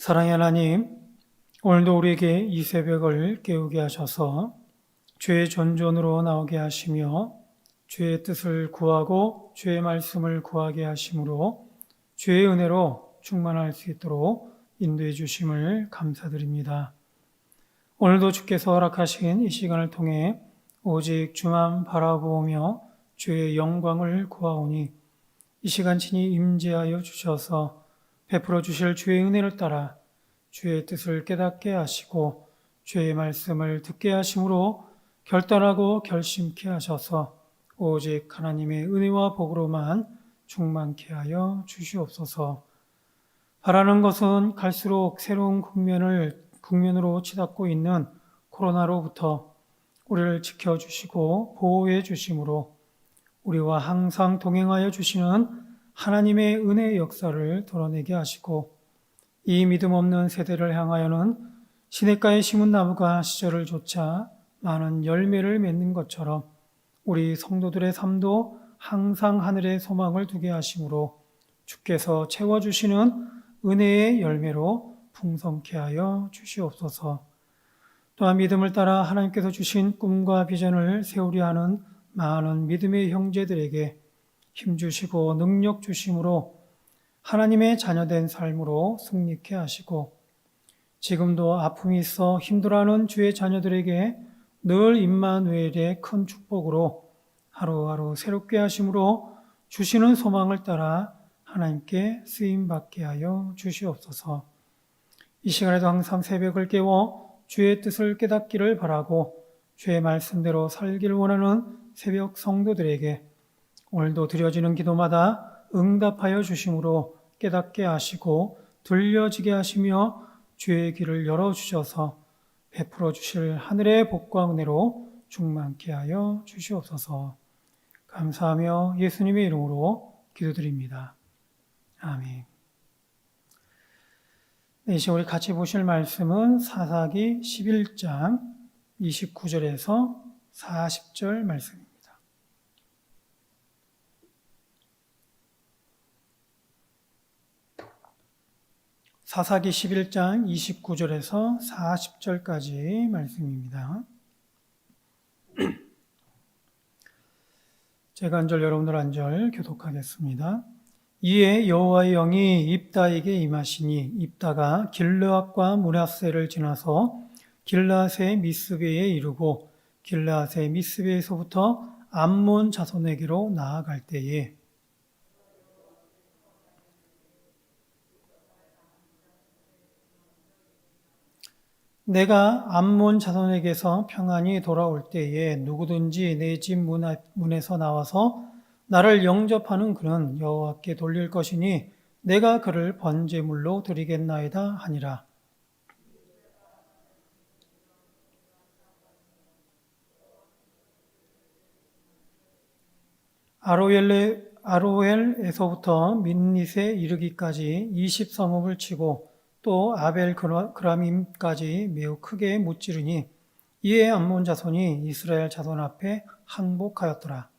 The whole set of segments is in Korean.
사랑의 하나님, 오늘도 우리에게 이 새벽을 깨우게 하셔서 주의 존존으로 나오게 하시며 주의 뜻을 구하고 주의 말씀을 구하게 하심으로 주의 은혜로 충만할 수 있도록 인도해 주심을 감사드립니다. 오늘도 주께서 허락하신 이 시간을 통해 오직 주만 바라보며 주의 영광을 구하오니 이 시간 친히 임재하여 주셔서 베풀어 주실 주의 은혜를 따라 주의 뜻을 깨닫게 하시고 주의 말씀을 듣게 하심으로 결단하고 결심케 하셔서 오직 하나님의 은혜와 복으로만 충만케 하여 주시옵소서. 바라는 것은 갈수록 새로운 국면으로 치닫고 있는 코로나로부터 우리를 지켜주시고 보호해 주심으로 우리와 항상 동행하여 주시는 하나님의 은혜의 역사를 드러내게 하시고 이 믿음 없는 세대를 향하여는 시냇가에 심은 나무가 시절을 좇아 많은 열매를 맺는 것처럼 우리 성도들의 삶도 항상 하늘의 소망을 두게 하심으로 주께서 채워주시는 은혜의 열매로 풍성케 하여 주시옵소서. 또한 믿음을 따라 하나님께서 주신 꿈과 비전을 세우려 하는 많은 믿음의 형제들에게 힘주시고 능력 주심으로 하나님의 자녀된 삶으로 승리케 하시고 지금도 아픔이 있어 힘들어하는 주의 자녀들에게 늘 임마누엘의 큰 축복으로 하루하루 새롭게 하심으로 주시는 소망을 따라 하나님께 쓰임받게 하여 주시옵소서. 이 시간에도 항상 새벽을 깨워 주의 뜻을 깨닫기를 바라고 주의 말씀대로 살기를 원하는 새벽 성도들에게 오늘도 드려지는 기도마다 응답하여 주심으로 깨닫게 하시고 들려지게 하시며 주의 귀를 열어주셔서 베풀어 주실 하늘의 복과 은혜로 충만케 하여 주시옵소서. 감사하며 예수님의 이름으로 기도드립니다. 아멘. 이 시간 우리 같이 보실 말씀은 사사기 11장 29절에서 40절 말씀입니다. 사사기 11장 29절에서 40절까지 말씀입니다. 제가 한 절, 여러분들 한 절 교독하겠습니다. 이에 여호와의 영이 입다에게 임하시니 입다가 길르앗과 므낫세를 지나서 길르앗의 미스베에 이르고 길르앗의 미스베에서부터 암몬 자손에게로 나아갈 때에 내가 암몬 자손에게서 평안히 돌아올 때에 누구든지 내 집 문에서 나와서 나를 영접하는 그는 여호와께 돌릴 것이니 내가 그를 번제물로 드리겠나이다 하니라. 아로엘에서부터 민닛에 이르기까지 20성읍을 치고 또 아벨 그라밈까지 매우 크게 무찌르니 이에 암몬 자손이 이스라엘 자손 앞에 항복하였더라.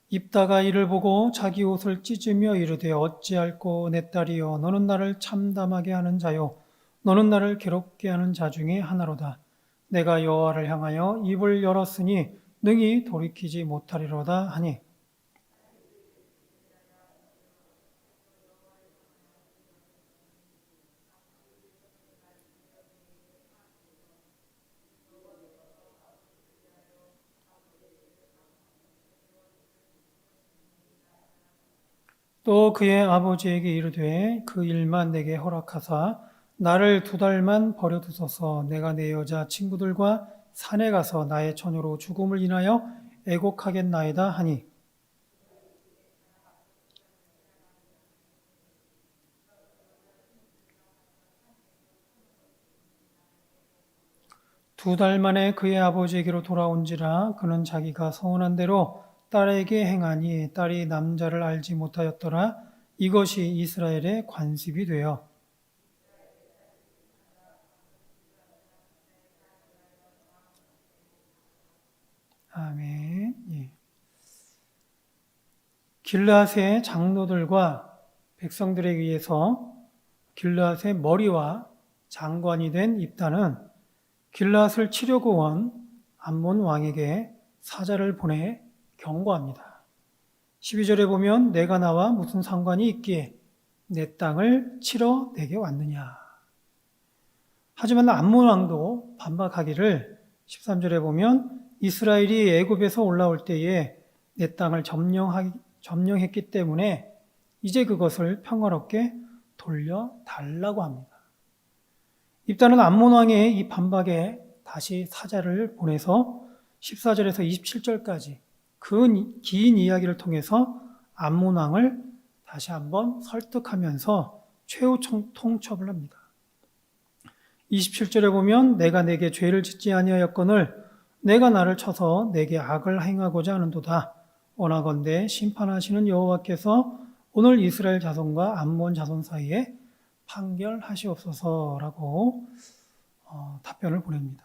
입다가 이를 보고 자기 옷을 찢으며 이르되 어찌할꼬 내 딸이여 너는 나를 참담하게 하는 자요 너는 나를 괴롭게 하는 자 중에 하나로다. 내가 여호와를 향하여 입을 열었으니 능히 돌이키지 못하리로다 하니 또 그의 아버지에게 이르되 그 일만 내게 허락하사 나를 2달만 버려두소서. 내가 내 여자 친구들과 산에 가서 나의 처녀로 죽음을 인하여 애곡하겠나이다 하니 두 달 만에 그의 아버지에게로 돌아온지라 그는 자기가 서운한 대로 딸에게 행하니 딸이 남자를 알지 못하였더라. 이것이 이스라엘의 관습이 되어 아멘. 예. 길르앗의 장로들과 백성들에 의해서 길르앗의 머리와 장관이 된 입다는 길르앗을 치려고 온 암몬 왕에게 사자를 보내 경고합니다. 12절에 보면 내가 나와 무슨 상관이 있기에 내 땅을 치러 내게 왔느냐. 하지만 암몬 왕도 반박하기를 13절에 보면 이스라엘이 애굽에서 올라올 때에 내 땅을 점령했기 때문에 이제 그것을 평화롭게 돌려달라고 합니다. 입다는 암몬 왕의 이 반박에 다시 사자를 보내서 14절에서 27절까지 그 긴 이야기를 통해서 암몬 왕을 다시 한번 설득하면서 최후 통첩을 합니다. 27절에 보면 내가 내게 죄를 짓지 아니하였거늘 내가 나를 쳐서 내게 악을 행하고자 하는도다. 원하건대 심판하시는 여호와께서 오늘 이스라엘 자손과 암몬 자손 사이에 판결하시옵소서라고 답변을 보냅니다.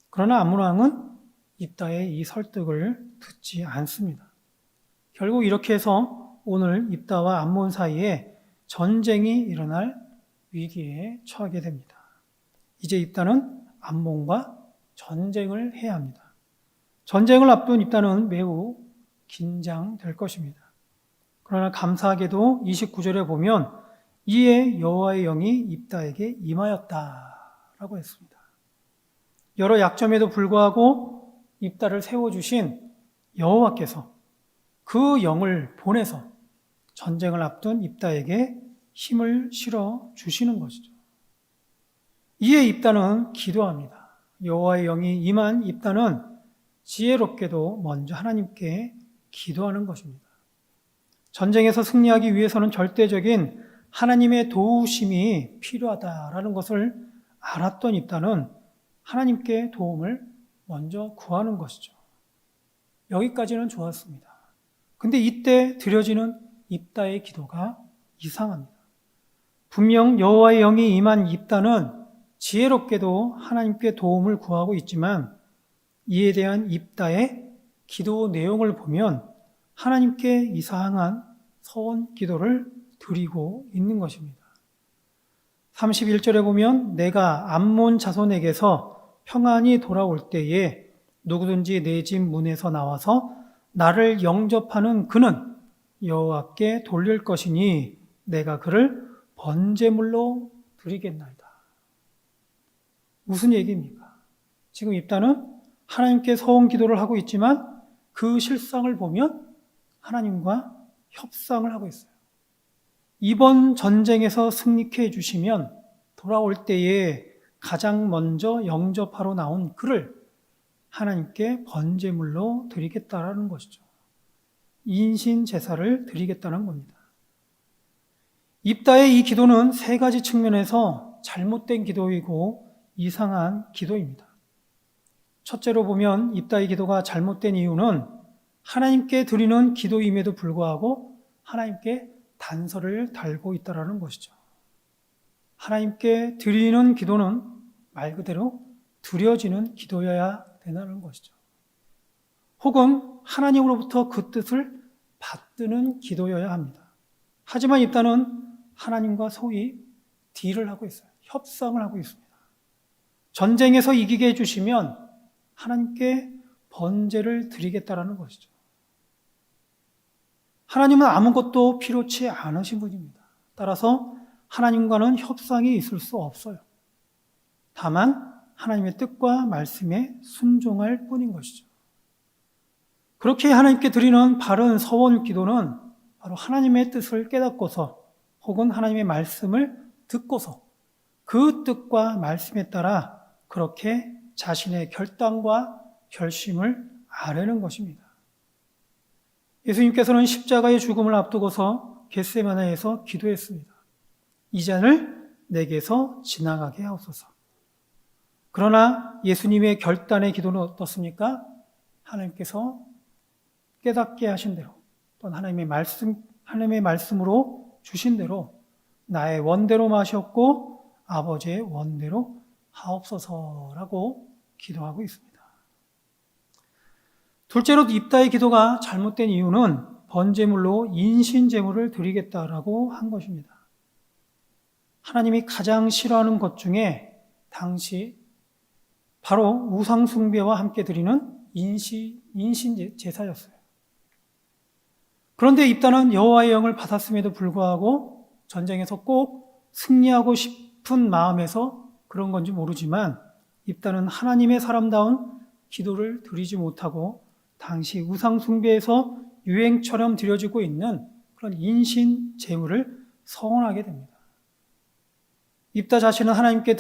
그러나 암몬 왕은 입다의 이 설득을 듣지 않습니다. 결국 이렇게 해서 오늘 입다와 암몬 사이에 전쟁이 일어날 위기에 처하게 됩니다. 이제 입다는 암몬과 전쟁을 해야 합니다. 전쟁을 앞둔 입다는 매우 긴장될 것입니다. 그러나 감사하게도 29절에 보면 이에 여호와의 영이 입다에게 임하였다라고 했습니다. 여러 약점에도 불구하고 입다를 세워주신 여호와께서 그 영을 보내서 전쟁을 앞둔 입다에게 힘을 실어 주시는 것이죠. 이에 입다는 기도합니다. 여호와의 영이 임한 입다는 지혜롭게도 먼저 하나님께 기도하는 것입니다. 전쟁에서 승리하기 위해서는 절대적인 하나님의 도우심이 필요하다라는 것을 알았던 입다는 하나님께 도움을 먼저 구하는 것이죠. 여기까지는 좋았습니다. 근데 이때 드려지는 입다의 기도가 이상합니다. 분명 여호와의 영이 임한 입다는 지혜롭게도 하나님께 도움을 구하고 있지만 이에 대한 입다의 기도 내용을 보면 하나님께 이상한 서원 기도를 드리고 있는 것입니다. 31절에 보면 내가 암몬 자손에게서 평안히 돌아올 때에 누구든지 내 집 문에서 나와서 나를 영접하는 그는 여호와께 돌릴 것이니 내가 그를 번제물로 드리겠나이다. 무슨 얘기입니까? 지금 입다는 하나님께 서원 기도를 하고 있지만 그 실상을 보면 하나님과 협상을 하고 있어요. 이번 전쟁에서 승리케 해주시면 돌아올 때에 가장 먼저 영접하러 나온 그를 하나님께 번제물로 드리겠다라는 것이죠. 인신 제사를 드리겠다는 겁니다. 입다의 이 기도는 세 가지 측면에서 잘못된 기도이고 이상한 기도입니다. 첫째로 보면 입다의 기도가 잘못된 이유는 하나님께 드리는 기도임에도 불구하고 하나님께 단서를 달고 있다는 것이죠. 하나님께 드리는 기도는 말 그대로 드려지는 기도여야 된다는 것이죠. 혹은 하나님으로부터 그 뜻을 받드는 기도여야 합니다. 하지만 입다는 하나님과 소위 딜을 하고 있어요. 협상을 하고 있습니다. 전쟁에서 이기게 해주시면 하나님께 번제를 드리겠다라는 것이죠. 하나님은 아무것도 필요치 않으신 분입니다. 따라서 하나님과는 협상이 있을 수 없어요. 다만 하나님의 뜻과 말씀에 순종할 뿐인 것이죠. 그렇게 하나님께 드리는 바른 서원 기도는 바로 하나님의 뜻을 깨닫고서 혹은 하나님의 말씀을 듣고서 그 뜻과 말씀에 따라 그렇게 자신의 결단과 결심을 아뢰는 것입니다. 예수님께서는 십자가의 죽음을 앞두고서 겟세마네에서 기도했습니다. 이 잔을 내게서 지나가게 하옵소서. 그러나 예수님의 결단의 기도는 어떻습니까? 하나님께서 깨닫게 하신 대로 또 하나님의 말씀으로 주신 대로 나의 원대로 마셨고 아버지의 원대로 하옵소서라고 기도하고 있습니다. 둘째로 입다의 기도가 잘못된 이유는 번제물로 인신제물을 드리겠다라고 한 것입니다. 하나님이 가장 싫어하는 것 중에 당시 바로 우상숭배와 함께 드리는 인신제사였어요. 그런데 입다는 여호와의 영을 받았음에도 불구하고 전쟁에서 꼭 승리하고 싶은 마음에서 그런 건지 모르지만 입다는 하나님의 사람다운 기도를 드리지 못하고 당시 우상숭배에서 유행처럼 드려지고 있는 그런 인신제물을 서원하게 됩니다. 입다 자신은 하나님께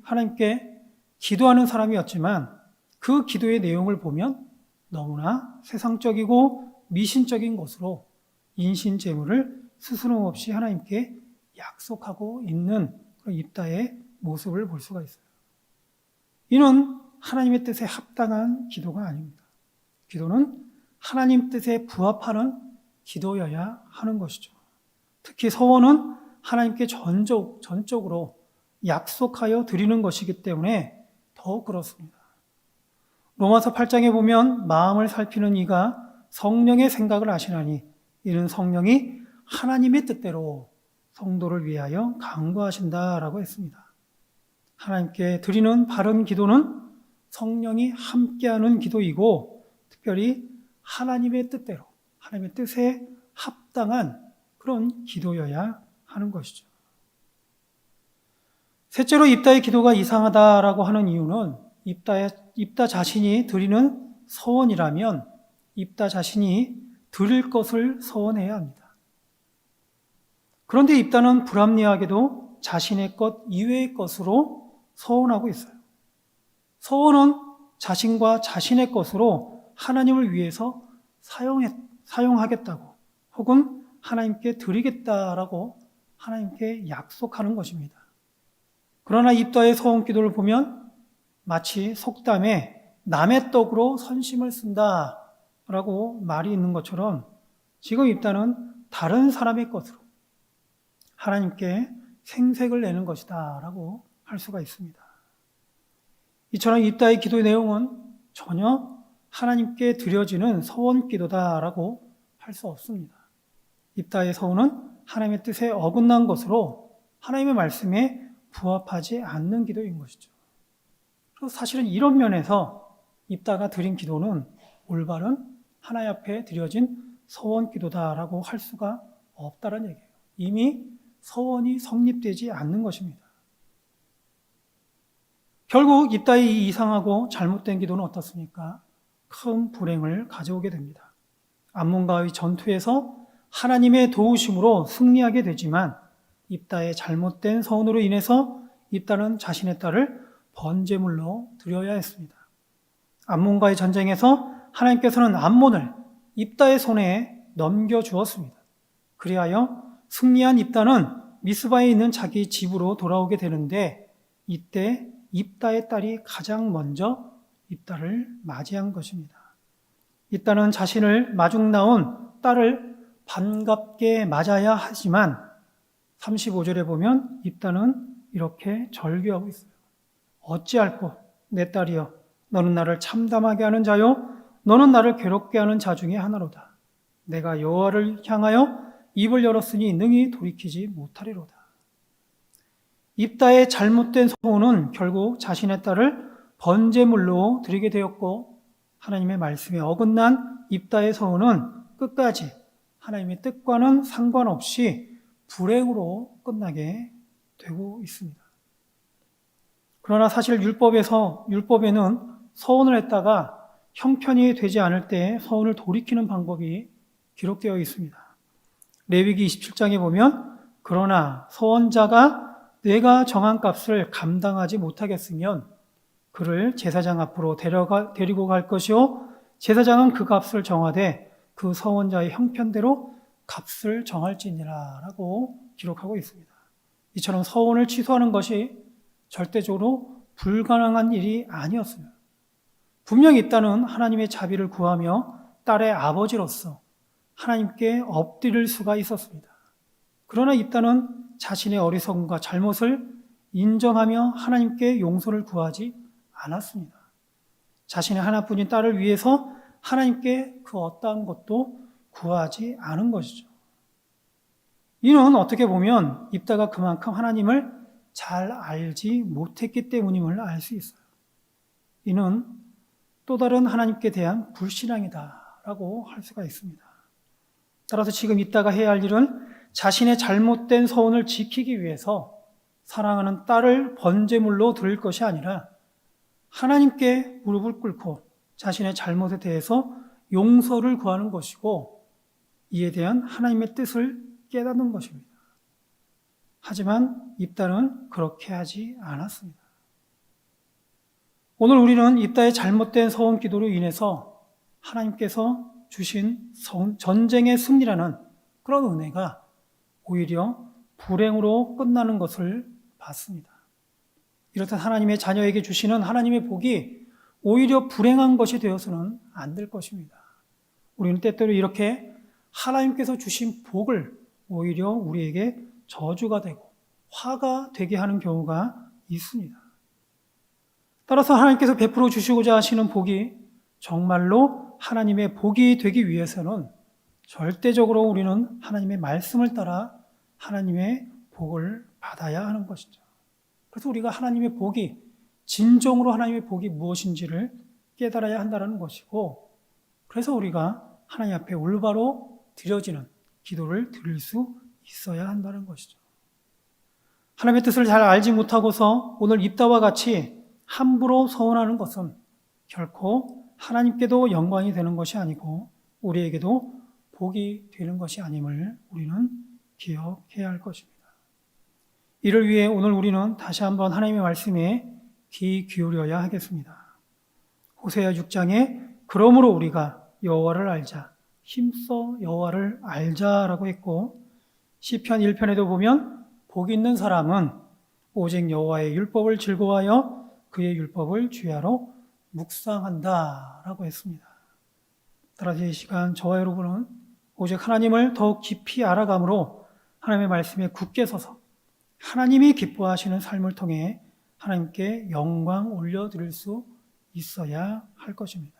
하나님께 기도하는 사람이었지만 그 기도의 내용을 보면 너무나 세상적이고 미신적인 것으로 인신제물을 스스럼없이 하나님께 약속하고 있는 입다의 모습을 볼 수가 있어요. 이는 하나님의 뜻에 합당한 기도가 아닙니다. 기도는 하나님 뜻에 부합하는 기도여야 하는 것이죠. 특히 서원은 하나님께 전적으로 약속하여 드리는 것이기 때문에 더 그렇습니다. 로마서 8장에 보면 마음을 살피는 이가 성령의 생각을 아시나니 이는 성령이 하나님의 뜻대로 성도를 위하여 강구하신다라고 했습니다. 하나님께 드리는 바른 기도는 성령이 함께하는 기도이고 특별히 하나님의 뜻대로 하나님의 뜻에 합당한 그런 기도여야 하는 것이죠. 셋째로 입다의 기도가 이상하다라고 하는 이유는 입다 자신이 드리는 서원이라면 입다 자신이 드릴 것을 서원해야 합니다. 그런데 입다는 불합리하게도 자신의 것 이외의 것으로 서원하고 있어요. 서원은 자신과 자신의 것으로 하나님을 위해서 사용하겠다고 혹은 하나님께 드리겠다라고 하나님께 약속하는 것입니다. 그러나 입다의 서원 기도를 보면 마치 속담에 남의 떡으로 선심을 쓴다라고 말이 있는 것처럼 지금 입다는 다른 사람의 것으로 하나님께 생색을 내는 것이다 라고 할 수가 있습니다. 이처럼 입다의 기도의 내용은 전혀 하나님께 드려지는 서원 기도다라고 할 수 없습니다. 입다의 서원은 하나님의 뜻에 어긋난 것으로 하나님의 말씀에 부합하지 않는 기도인 것이죠. 그래서 사실은 이런 면에서 입다가 드린 기도는 올바른 하나님 앞에 드려진 서원 기도다라고 할 수가 없다는 얘기예요. 이미 서원이 성립되지 않는 것입니다. 결국 입다의 이 이상하고 잘못된 기도는 어떻습니까? 큰 불행을 가져오게 됩니다. 암몬과의 전투에서 하나님의 도우심으로 승리하게 되지만 입다의 잘못된 서원으로 인해서 입다는 자신의 딸을 번제물로 드려야 했습니다. 암몬과의 전쟁에서 하나님께서는 암몬을 입다의 손에 넘겨주었습니다. 그리하여 승리한 입다는 미스바에 있는 자기 집으로 돌아오게 되는데 이때 입다의 딸이 가장 먼저 입다를 맞이한 것입니다. 입다는 자신을 마중 나온 딸을 반갑게 맞아야 하지만 35절에 보면 입다는 이렇게 절규하고 있어요. 어찌할꼬 내 딸이여 너는 나를 참담하게 하는 자요 너는 나를 괴롭게 하는 자 중에 하나로다. 내가 여호와를 향하여 입을 열었으니 능히 돌이키지 못하리로다. 입다의 잘못된 서원은 결국 자신의 딸을 번제물로 드리게 되었고 하나님의 말씀에 어긋난 입다의 서원은 끝까지 하나님의 뜻과는 상관없이 불행으로 끝나게 되고 있습니다. 그러나 사실 율법에는 서원을 했다가 형편이 되지 않을 때 서원을 돌이키는 방법이 기록되어 있습니다. 레위기 27장에 보면 그러나 서원자가 내가 정한 값을 감당하지 못하겠으면 그를 제사장 앞으로 데리고 갈 것이요 제사장은 그 값을 정하되 그 서원자의 형편대로 값을 정할지니라 라고 기록하고 있습니다. 이처럼 서원을 취소하는 것이 절대적으로 불가능한 일이 아니었습니다. 분명히 입다는 하나님의 자비를 구하며 딸의 아버지로서 하나님께 엎드릴 수가 있었습니다. 그러나 입다는 자신의 어리석음과 잘못을 인정하며 하나님께 용서를 구하지 않았습니다. 자신의 하나뿐인 딸을 위해서 하나님께 그 어떠한 것도 구하지 않은 것이죠. 이는 어떻게 보면 입다가 그만큼 하나님을 잘 알지 못했기 때문임을 알 수 있어요. 이는 또 다른 하나님께 대한 불신앙이다라고 할 수가 있습니다. 따라서 지금 입다가 해야 할 일은 자신의 잘못된 서원을 지키기 위해서 사랑하는 딸을 번제물로 드릴 것이 아니라 하나님께 무릎을 꿇고 자신의 잘못에 대해서 용서를 구하는 것이고 이에 대한 하나님의 뜻을 깨닫는 것입니다. 하지만 입다는 그렇게 하지 않았습니다. 오늘 우리는 입다의 잘못된 서원 기도로 인해서 하나님께서 주신 전쟁의 승리라는 그런 은혜가 오히려 불행으로 끝나는 것을 봤습니다. 이렇듯 하나님의 자녀에게 주시는 하나님의 복이 오히려 불행한 것이 되어서는 안 될 것입니다. 우리는 때때로 이렇게 하나님께서 주신 복을 오히려 우리에게 저주가 되고 화가 되게 하는 경우가 있습니다. 따라서 하나님께서 베풀어 주시고자 하시는 복이 정말로 하나님의 복이 되기 위해서는 절대적으로 우리는 하나님의 말씀을 따라 하나님의 복을 받아야 하는 것이죠. 그래서 우리가 하나님의 복이, 진정으로 하나님의 복이 무엇인지를 깨달아야 한다는 것이고, 그래서 우리가 하나님 앞에 올바로 드려지는 기도를 드릴 수 있어야 한다는 것이죠. 하나님의 뜻을 잘 알지 못하고서 오늘 입다와 같이 함부로 서원하는 것은 결코 하나님께도 영광이 되는 것이 아니고 우리에게도 복이 되는 것이 아님을 우리는 기억해야 할 것입니다. 이를 위해 오늘 우리는 다시 한번 하나님의 말씀에 귀 기울여야 하겠습니다. 호세아 6장에 그러므로 우리가 여호와를 알자, 힘써 여호와를 알자라고 했고, 시편 1편에도 보면 복 있는 사람은 오직 여호와의 율법을 즐거워하여 그의 율법을 주야로 묵상한다라고 했습니다. 따라서 이 시간 저와 여러분은 오직 하나님을 더욱 깊이 알아감으로 하나님의 말씀에 굳게 서서 하나님이 기뻐하시는 삶을 통해 하나님께 영광 올려드릴 수 있어야 할 것입니다.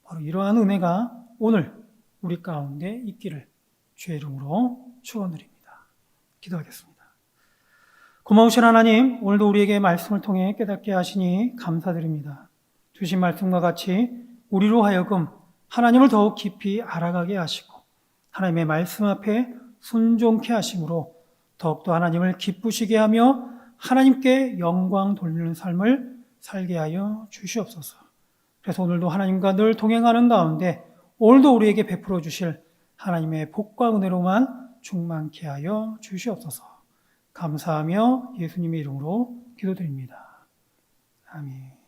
바로 이러한 은혜가 오늘 우리 가운데 있기를 주의 이름으로 축원드립니다. 기도하겠습니다. 고마우신 하나님, 오늘도 우리에게 말씀을 통해 깨닫게 하시니 감사드립니다. 주신 말씀과 같이 우리로 하여금 하나님을 더욱 깊이 알아가게 하시고 하나님의 말씀 앞에 순종케 하심으로 더욱더 하나님을 기쁘시게 하며 하나님께 영광 돌리는 삶을 살게 하여 주시옵소서. 그래서 오늘도 하나님과 늘 동행하는 가운데 오늘도 우리에게 베풀어 주실 하나님의 복과 은혜로만 충만케 하여 주시옵소서. 감사하며 예수님의 이름으로 기도드립니다. 아멘.